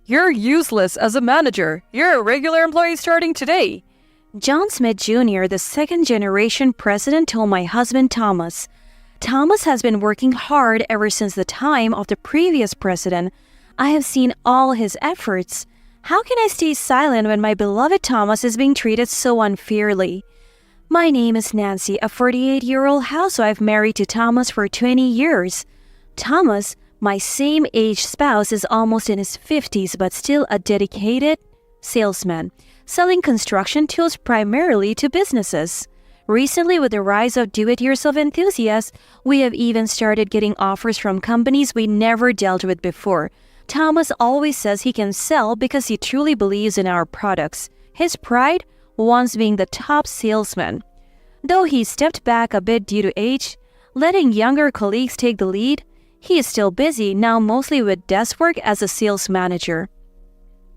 You're useless as a manager. You're a regular employee starting today. John Smith Jr., the second-generation president, told my husband Thomas. Thomas has been working hard ever since the time of the previous president. I have seen all his efforts. How can I stay silent when my beloved Thomas is being treated so unfairly? My name is Nancy, a 48-year-old housewife married to Thomas for 20 years. Thomas, my same-age spouse, is almost in his 50s but still a dedicated salesman, selling construction tools primarily to businesses. Recently, with the rise of do-it-yourself enthusiasts, we have even started getting offers from companies we never dealt with before. Thomas always says he can sell because he truly believes in our products. His pride? Once being the top salesman. Though he stepped back a bit due to age, letting younger colleagues take the lead, he is still busy, now mostly with desk work as a sales manager.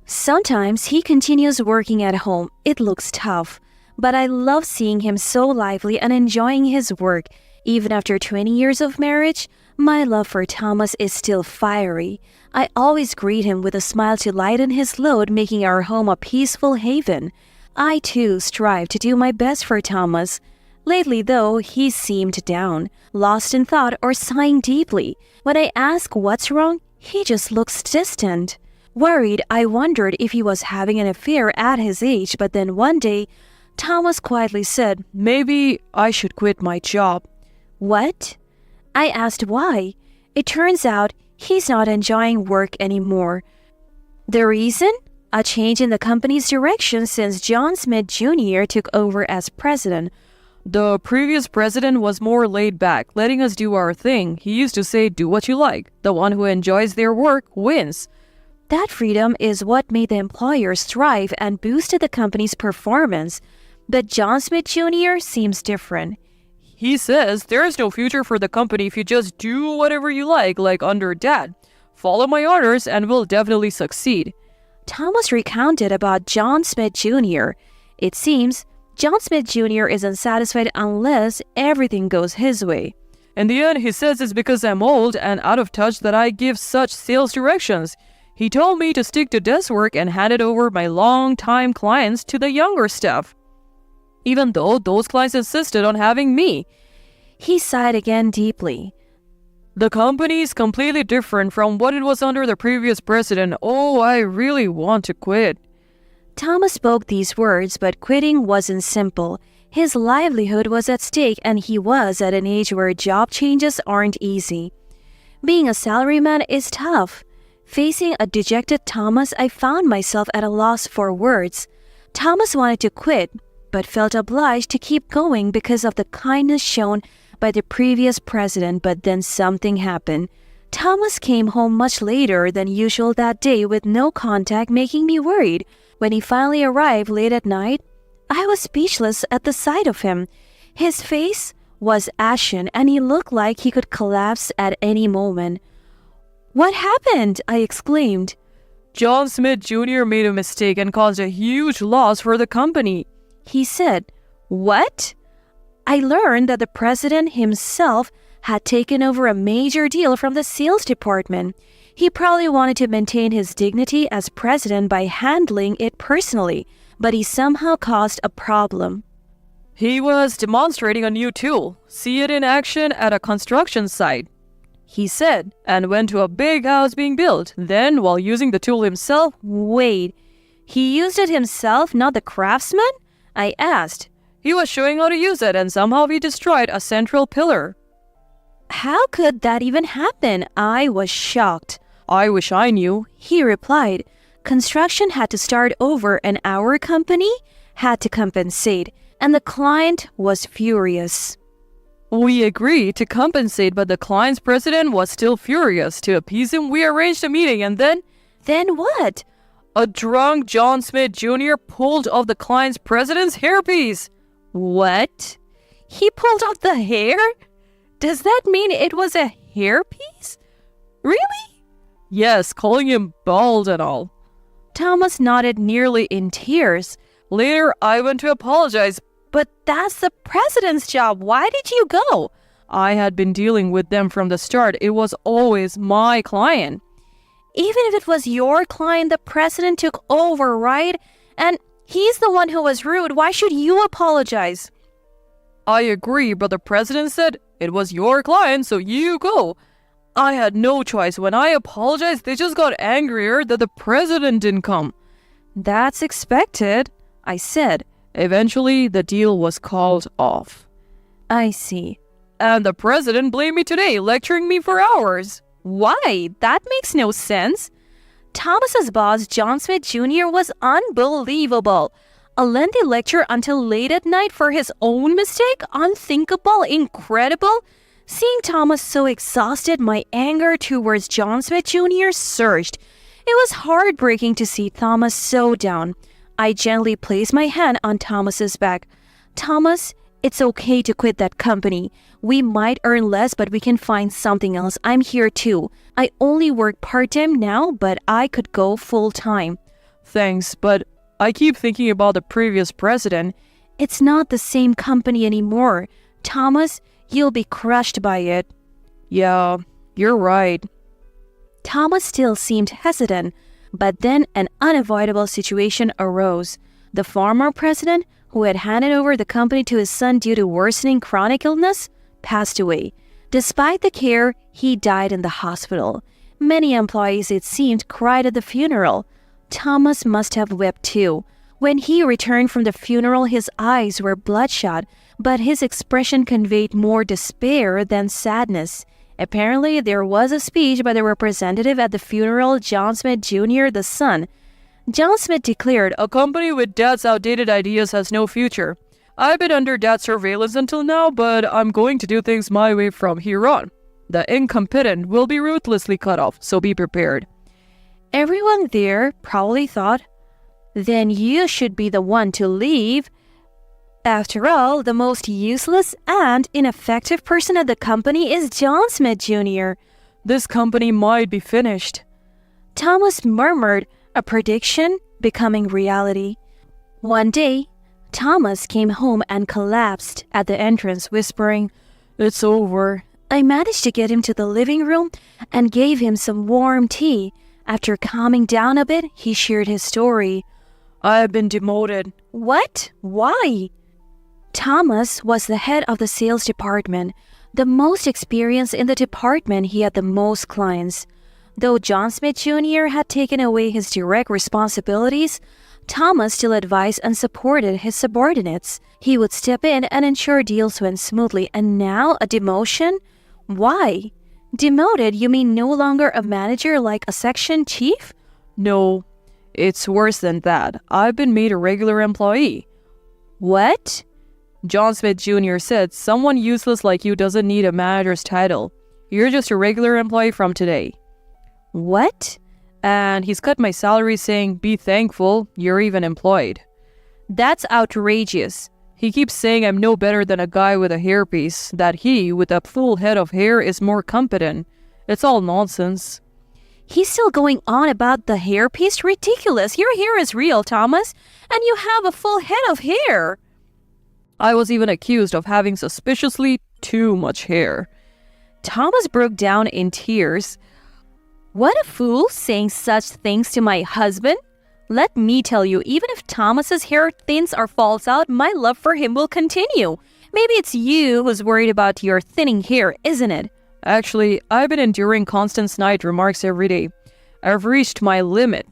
Sometimes he continues working at home. It looks tough, but I love seeing him so lively and enjoying his work. Even after 20 years of marriage, my love for Thomas is still fiery. I always greet him with a smile to lighten his load, making our home a peaceful haven. I too strive to do my best for Thomas. Lately, though, he seemed down, lost in thought or sighing deeply. When I ask what's wrong, he just looks distant. Worried, I wondered if he was having an affair at his age, but then one day, Thomas quietly said, "Maybe I should quit my job." "What?" I asked why. It turns out he's not enjoying work anymore. The reason? A change in the company's direction since John Smith Jr. took over as president. The previous president was more laid back, letting us do our thing. He used to say, "Do what you like. The one who enjoys their work wins." That freedom is what made the employers thrive and boosted the company's performance. But John Smith Jr. seems different. He says there is no future for the company if you just do whatever you like under Dad. Follow my orders and we'll definitely succeed. Thomas recounted about John Smith Jr. It seems John Smith Jr. is unsatisfied unless everything goes his way. In the end, he says it's because I'm old and out of touch that I give such sales directions. He told me to stick to desk work and handed over my long-time clients to the younger staff, even though those clients insisted on having me. He sighed again deeply. The company is completely different from what it was under the previous president. Oh, I really want to quit. Thomas spoke these words, but quitting wasn't simple. His livelihood was at stake and he was at an age where job changes aren't easy. Being a salaryman is tough. Facing a dejected Thomas, I found myself at a loss for words. Thomas wanted to quit, but felt obliged to keep going because of the kindness shown by the previous president. But then something happened. Thomas came home much later than usual that day with no contact, making me worried. When he finally arrived late at night, I was speechless at the sight of him. His face was ashen and he looked like he could collapse at any moment. "What happened?" I exclaimed. John Smith Jr. made a mistake and caused a huge loss for the company. He said. "What?" I learned that the president himself had taken over a major deal from the sales department. He probably wanted to maintain his dignity as president by handling it personally, but he somehow caused a problem. He was demonstrating a new tool. See it in action at a construction site, he said, and went to a big house being built. Then, while using the tool himself— Wait, he used it himself, not the craftsman? I asked. He was showing how to use it and somehow he destroyed a central pillar. How could that even happen? I was shocked. I wish I knew, he replied. Construction had to start over and our company had to compensate, and the client was furious. We agreed to compensate, but the client's president was still furious. To appease him, we arranged a meeting and then— Then what? A drunk John Smith Jr. pulled off the client's president's hairpiece. What? He pulled off the hair? Does that mean it was a hairpiece? Really? Yes, calling him bald and all. Thomas nodded, nearly in tears. Later, I went to apologize. But that's the president's job. Why did you go? I had been dealing with them from the start. It was always my client. Even if it was your client, the president took over, right? And he's the one who was rude. Why should you apologize? I agree, but the president said it was your client, so you go. I had no choice. When I apologized, they just got angrier that the president didn't come. That's expected, I said. Eventually, the deal was called off. I see. And the president blamed me today, lecturing me for hours. Why? That makes no sense. Thomas's boss, John Smith Jr., was unbelievable. A lengthy lecture until late at night for his own mistake? Unthinkable, incredible. Seeing Thomas so exhausted, my anger towards John Smith Jr. surged. It was heartbreaking to see Thomas so down. I gently placed my hand on Thomas's back. Thomas, it's okay to quit that company. We might earn less, but we can find something else. I'm here too. I only work part-time now, but I could go full-time. Thanks, but I keep thinking about the previous president. It's not the same company anymore. Thomas, you'll be crushed by it. Yeah, you're right. Thomas still seemed hesitant, but then an unavoidable situation arose. The former president, who had handed over the company to his son due to worsening chronic illness, passed away. Despite the care, he died in the hospital. Many employees, it seemed, cried at the funeral. Thomas must have wept too. When he returned from the funeral, his eyes were bloodshot, but his expression conveyed more despair than sadness. Apparently, there was a speech by the representative at the funeral, John Smith Jr., the son. John Smith declared, "A company with Dad's outdated ideas has no future. I've been under Dad's surveillance until now, but I'm going to do things my way from here on. The incompetent will be ruthlessly cut off, so be prepared." Everyone there probably thought, then you should be the one to leave. After all, the most useless and ineffective person at the company is John Smith Jr. This company might be finished. Thomas murmured, a prediction becoming reality. One day, Thomas came home and collapsed at the entrance, whispering, "It's over." I managed to get him to the living room and gave him some warm tea. After calming down a bit, he shared his story. "I've been demoted." What? Why? Thomas was the head of the sales department. The most experienced in the department, he had the most clients. Though John Smith Jr. had taken away his direct responsibilities, Thomas still advised and supported his subordinates. He would step in and ensure deals went smoothly. And now a demotion? Why? Demoted, you mean no longer a manager like a section chief? No, it's worse than that. I've been made a regular employee. What? John Smith Jr. said, "Someone useless like you doesn't need a manager's title. You're just a regular employee from today." What? And he's cut my salary saying, "Be thankful, you're even employed." That's outrageous. He keeps saying I'm no better than a guy with a hairpiece, that he, with a full head of hair, is more competent. It's all nonsense. He's still going on about the hairpiece? Ridiculous. Your hair is real, Thomas, and you have a full head of hair. I was even accused of having suspiciously too much hair. Thomas broke down in tears. What a fool, saying such things to my husband. Let me tell you, even if Thomas's hair thins or falls out, my love for him will continue. Maybe it's you who's worried about your thinning hair, isn't it? Actually, I've been enduring constant snide remarks every day. I've reached my limit.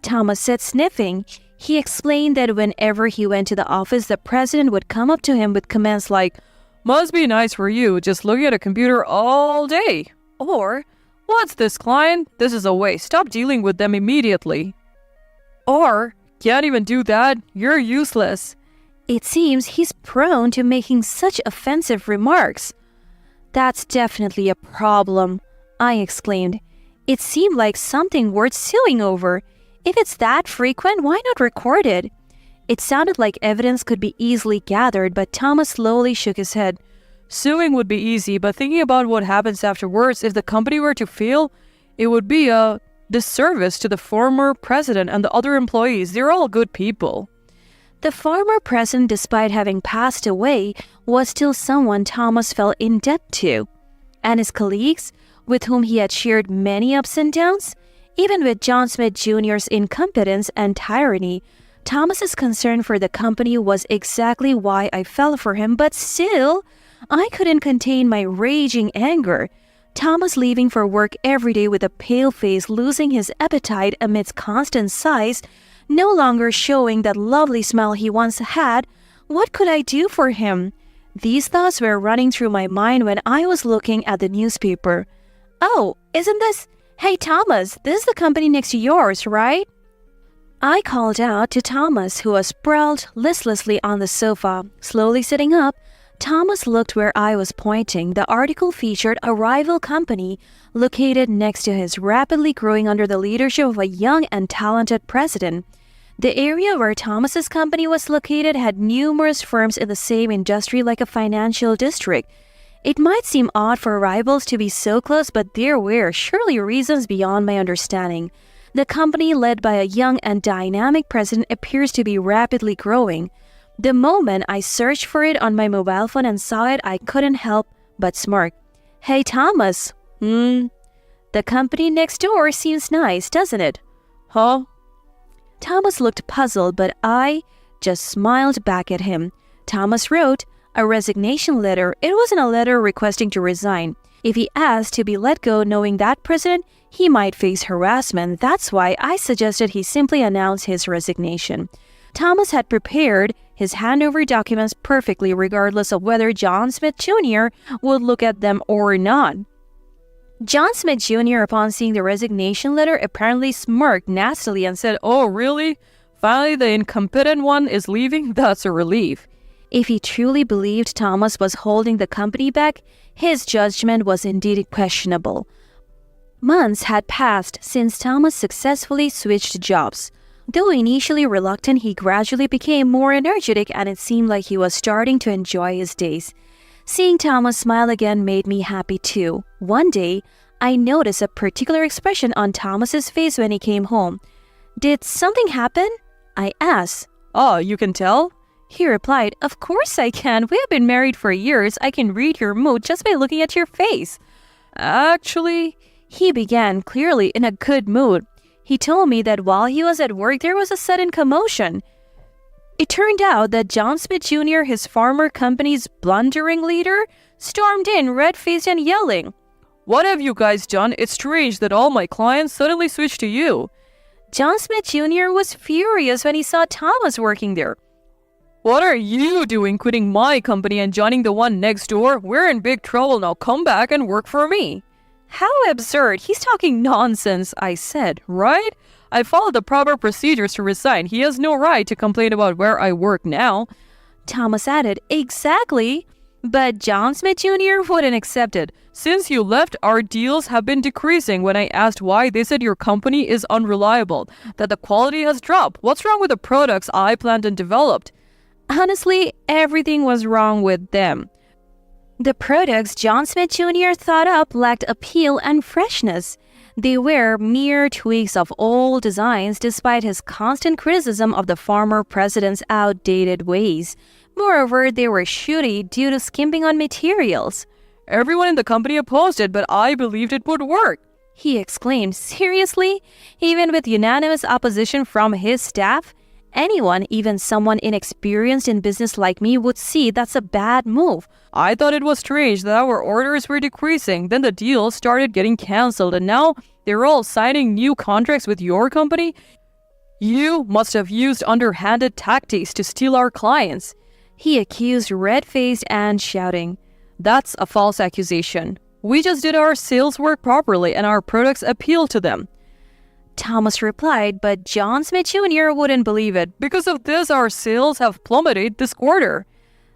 Thomas said, sniffing. He explained that whenever he went to the office, the president would come up to him with comments like, "Must be nice for you, just looking at a computer all day." Or, "What's this client? This is a waste. Stop dealing with them immediately." Or, "Can't even do that. You're useless." It seems he's prone to making such offensive remarks. That's definitely a problem, I exclaimed. It seemed like something worth suing over. If it's that frequent, why not record it? It sounded like evidence could be easily gathered, but Thomas slowly shook his head. Suing would be easy, but thinking about what happens afterwards, if the company were to fail, it would be a disservice to the former president and the other employees. They're all good people. The former president, despite having passed away, was still someone Thomas felt in debt to. And his colleagues, with whom he had shared many ups and downs, Even with John Smith Jr.'s incompetence and tyranny, Thomas's concern for the company was exactly why I fell for him, but still, I couldn't contain my raging anger. Thomas leaving for work every day with a pale face, losing his appetite amidst constant sighs, no longer showing that lovely smile he once had. What could I do for him? These thoughts were running through my mind when I was looking at the newspaper. "Oh, isn't this... Hey Thomas, this is the company next to yours, right?" I called out to Thomas, who was sprawled listlessly on the sofa. Slowly sitting up, Thomas looked where I was pointing. The article featured a rival company located next to his, rapidly growing under the leadership of a young and talented president. The area where Thomas's company was located had numerous firms in the same industry, like a financial district. It might seem odd for rivals to be so close, but there were surely reasons beyond my understanding. The company, led by a young and dynamic president, appears to be rapidly growing. The moment I searched for it on my mobile phone and saw it, I couldn't help but smirk. "Hey Thomas, the company next door seems nice, doesn't it?" Huh? Thomas looked puzzled, but I just smiled back at him. Thomas wrote a resignation letter. It wasn't a letter requesting to resign. If he asked to be let go, knowing that president, he might face harassment. That's why I suggested he simply announce his resignation. Thomas had prepared his handover documents perfectly, regardless of whether John Smith Jr. would look at them or not. John Smith Jr., upon seeing the resignation letter, apparently smirked nastily and said, "Oh, really? Finally the incompetent one is leaving? That's a relief." If he truly believed Thomas was holding the company back, his judgment was indeed questionable. Months had passed since Thomas successfully switched jobs. Though initially reluctant, he gradually became more energetic, and it seemed like he was starting to enjoy his days. Seeing Thomas smile again made me happy too. One day, I noticed a particular expression on Thomas's face when he came home. "Did something happen?" I asked. "Oh, you can tell?" He replied, "Of course I can. We have been married for years. I can read your mood just by looking at your face." "Actually," he began, clearly in a good mood. He told me that while he was at work, there was a sudden commotion. It turned out that John Smith Jr., his former company's blundering leader, stormed in, red-faced and yelling. "What have you guys done? It's strange that all my clients suddenly switched to you." John Smith Jr. was furious when he saw Thomas working there. "What are you doing, quitting my company and joining the one next door? We're in big trouble now. Come back and work for me." "How absurd. He's talking nonsense," I said. "Right? I followed the proper procedures to resign. He has no right to complain about where I work now." Thomas added, "Exactly. But John Smith Jr. wouldn't accept it. "Since you left, our deals have been decreasing. When I asked why, they said your company is unreliable, that the quality has dropped. What's wrong with the products I planned and developed?" Honestly, everything was wrong with them. The products John Smith Jr. thought up lacked appeal and freshness. They were mere tweaks of old designs, despite his constant criticism of the former president's outdated ways. Moreover, they were shoddy due to skimping on materials. "Everyone in the company opposed it, but I believed it would work," he exclaimed. "Seriously? Even with unanimous opposition from his staff? Anyone, even someone inexperienced in business like me, would see that's a bad move." "I thought it was strange that our orders were decreasing. Then the deals started getting cancelled, and now they're all signing new contracts with your company. You must have used underhanded tactics to steal our clients," he accused, red-faced and shouting. "That's a false accusation. We just did our sales work properly, and our products appeal to them," Thomas replied, but John Smith Jr. wouldn't believe it. "Because of this, our sales have plummeted this quarter."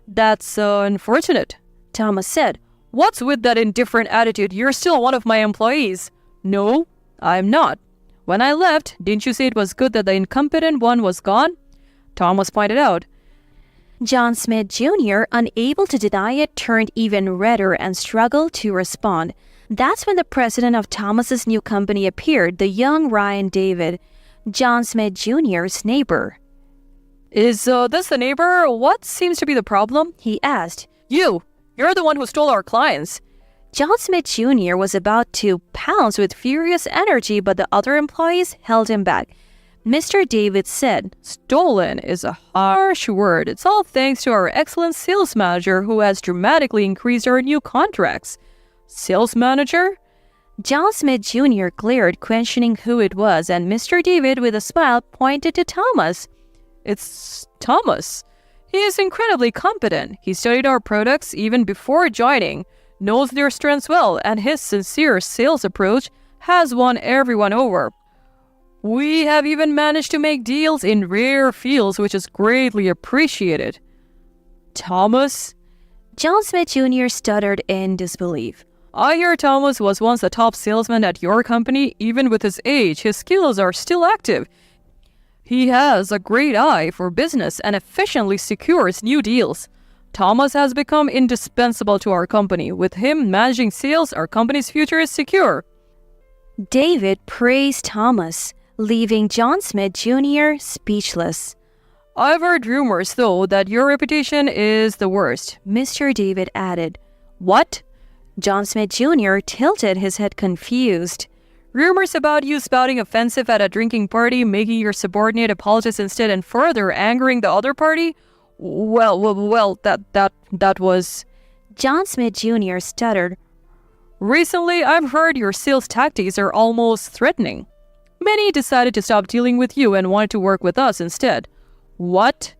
"That's unfortunate," Thomas said. "What's with that indifferent attitude? You're still one of my employees." "No, I'm not. When I left, didn't you say it was good that the incompetent one was gone?" Thomas pointed out. John Smith Jr., unable to deny it, turned even redder and struggled to respond. That's when the president of Thomas's new company appeared, the young Ryan David, John Smith Jr.'s neighbor. Is this the neighbor? What seems to be the problem?" he asked. You're the one who stole our clients." John Smith Jr. was about to pounce with furious energy, but the other employees held him back. Mr. David said, "Stolen is a harsh word. It's all thanks to our excellent sales manager who has dramatically increased our new contracts." "Sales manager?" John Smith Jr. glared, questioning who it was, and Mr. David, with a smile, pointed to Thomas. "It's Thomas. He is incredibly competent. He studied our products even before joining, knows their strengths well, and his sincere sales approach has won everyone over. We have even managed to make deals in rare fields, which is greatly appreciated." "Thomas?" John Smith Jr. stuttered in disbelief. "I hear Thomas was once a top salesman at your company. Even with his age, his skills are still active. He has a great eye for business and efficiently secures new deals. Thomas has become indispensable to our company. With him managing sales, our company's future is secure." David praised Thomas, leaving John Smith Jr. speechless. "I've heard rumors, though, that your reputation is the worst," Mr. David added. "What?" John Smith Jr. tilted his head confused. "Rumors about you spouting offensive at a drinking party, making your subordinate apologize instead, and further angering the other party? Well, that was..." John Smith Jr. stuttered. "Recently, I've heard your sales tactics are almost threatening. Many decided to stop dealing with you and wanted to work with us instead." "What?"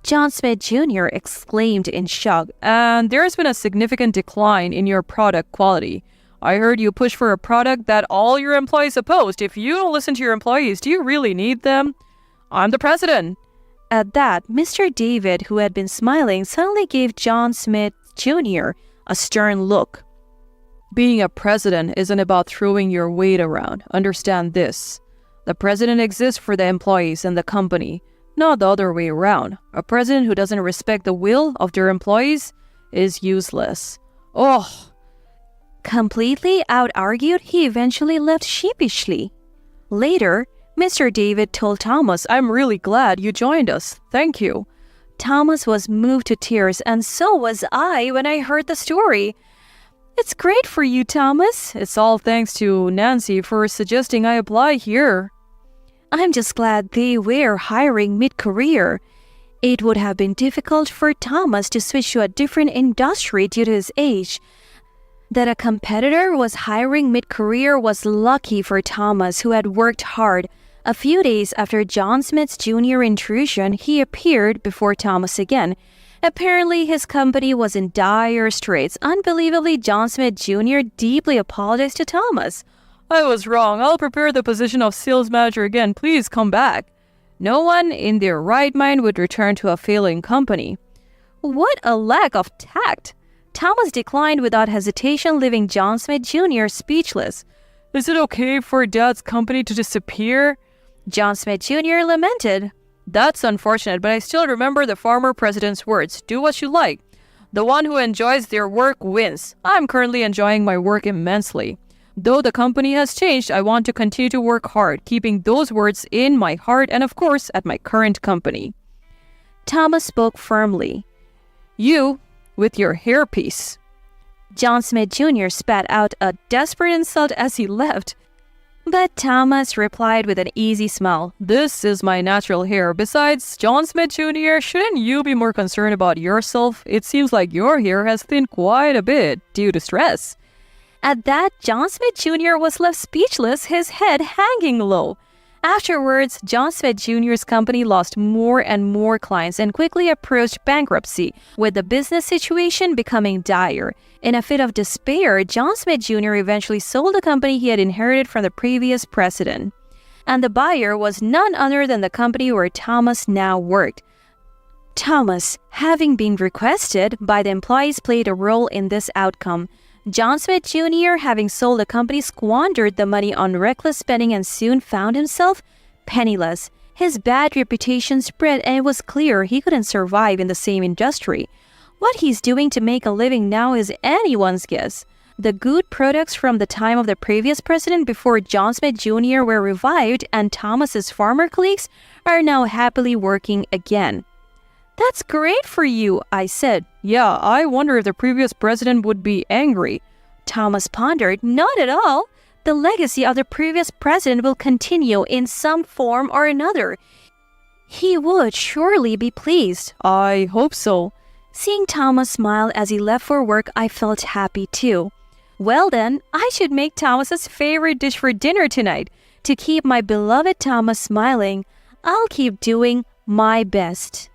John Smith Jr. exclaimed in shock. "And there's been a significant decline in your product quality. I heard you push for a product that all your employees opposed. If you don't listen to your employees, do you really need them? I'm the president." At that, Mr. David, who had been smiling, suddenly gave John Smith Jr. a stern look. "Being a president isn't about throwing your weight around. Understand this. The president exists for the employees and the company, not the other way around. A president who doesn't respect the will of their employees is useless." "Oh!" Completely out-argued, he eventually left sheepishly. Later, Mr. David told Thomas, "I'm really glad you joined us. Thank you." Thomas was moved to tears, and so was I when I heard the story. "It's great for you, Thomas." "It's all thanks to Nancy for suggesting I apply here." "I'm just glad they were hiring mid-career. It would have been difficult for Thomas to switch to a different industry due to his age. That a competitor was hiring mid-career was lucky for Thomas, who had worked hard. A few days after John Smith Jr. intrusion, he appeared before Thomas again. Apparently, his company was in dire straits. Unbelievably, John Smith Jr. deeply apologized to Thomas. "I was wrong. I'll prepare the position of sales manager again. Please come back." No one in their right mind would return to a failing company. What a lack of tact! Thomas declined without hesitation, leaving John Smith Jr. speechless. "Is it okay for Dad's company to disappear?" John Smith Jr. lamented. "That's unfortunate, but I still remember the former president's words. Do what you like. The one who enjoys their work wins. I'm currently enjoying my work immensely. Though the company has changed, I want to continue to work hard, keeping those words in my heart and, of course, at my current company." Thomas spoke firmly. "You, with your hairpiece." John Smith Jr. spat out a desperate insult as he left. But Thomas replied with an easy smile. "This is my natural hair. Besides, John Smith Jr., shouldn't you be more concerned about yourself? It seems like your hair has thinned quite a bit due to stress." At that, John Smith Jr. was left speechless, his head hanging low. Afterwards, John Smith Jr.'s company lost more and more clients and quickly approached bankruptcy, with the business situation becoming dire. In a fit of despair, John Smith Jr. eventually sold the company he had inherited from the previous president. And the buyer was none other than the company where Thomas now worked. Thomas, having been requested by the employees, played a role in this outcome. John Smith Jr., having sold the company, squandered the money on reckless spending and soon found himself penniless. His bad reputation spread, and it was clear he couldn't survive in the same industry. What he's doing to make a living now is anyone's guess. The good products from the time of the previous president before John Smith Jr. were revived, and Thomas's former colleagues are now happily working again. "That's great for you," I said. "Yeah, I wonder if the previous president would be angry." Thomas pondered. Not at all. The legacy of the previous president will continue in some form or another. He would surely be pleased. I hope so. Seeing Thomas smile as he left for work, I felt happy too. Well then, I should make Thomas's favorite dish for dinner tonight. To keep my beloved Thomas smiling, I'll keep doing my best.